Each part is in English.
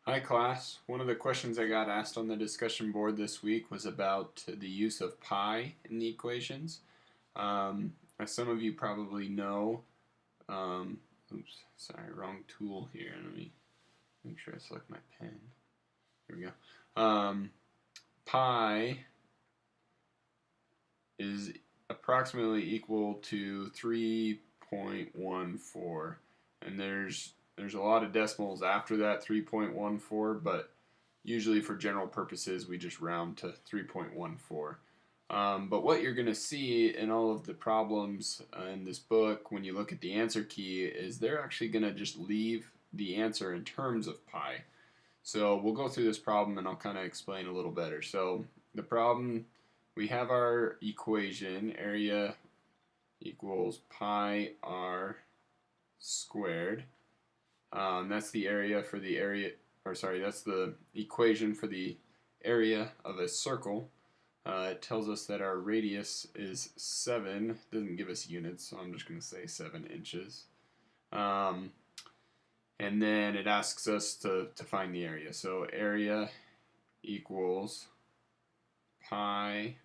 Hi class. One of the questions I got asked on the discussion board this week was about the use of pi in the equations. As some of you probably know, um, oops, sorry, wrong tool here. Let me make sure I select my pen. Here we go. Pi is approximately equal to 3.14, and there's a lot of decimals after that 3.14, but usually for general purposes we just round to 3.14. But what you're going to see in all of the problems in this book when you look at the answer key is they're actually going to just leave the answer in terms of pi. So we'll go through this problem and I'll kind of explain a little better. So the problem, we have our equation, area equals pi r squared. That's the area for the area, or sorry, that's the equation for the area of a circle. It tells us that our radius is 7. It doesn't give us units, so I'm just going to say 7 inches. And then it asks us to find the area. So area equals pi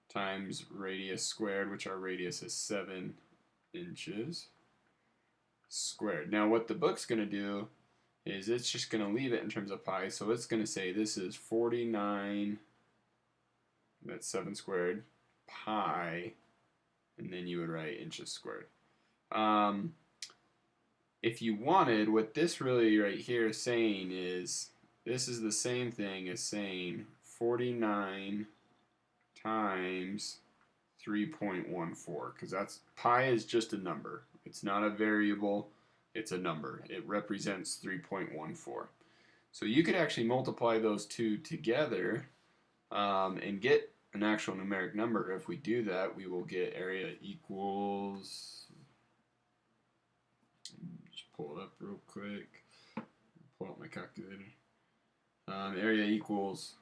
times radius squared, which our radius is 7 inches squared. Now what the book's going to do is it's just going to leave it in terms of pi. So it's going to say this is 49, that's 7 squared, pi, and then you would write inches squared. If you wanted, what this really right here is saying is this is the same thing as saying 49 times 3.14, because that's pi is just a number. It's not a variable, it's a number. It represents 3.14. So you could actually multiply those two together and get an actual numeric number. If we do that, we will get area equals, just pull it up real quick, pull out my calculator. Area equals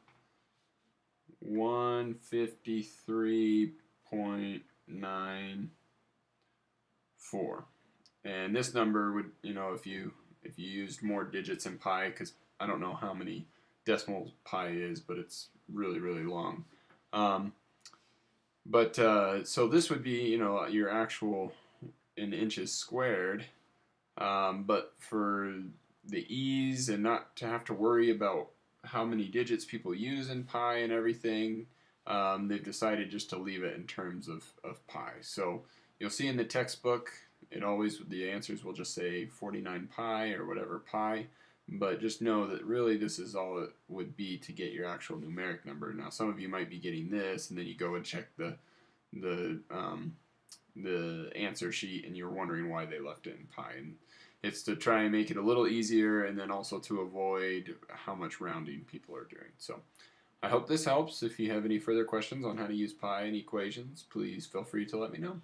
153.94. And this number would, if you used more digits in pi, because I don't know how many decimals pi is, but it's really, really long. So this would be, your actual in inches squared. But for the ease and not to have to worry about how many digits people use in pi and everything, they've decided just to leave it in terms of pi. So you'll see in the textbook, the answers will just say 49 pi or whatever pi, but just know that really this is all it would be to get your actual numeric number. Now some of you might be getting this and then you go and check the answer sheet and you're wondering why they left it in pi. And it's to try and make it a little easier and then also to avoid how much rounding people are doing. So I hope this helps. If you have any further questions on how to use pi in equations, please feel free to let me know.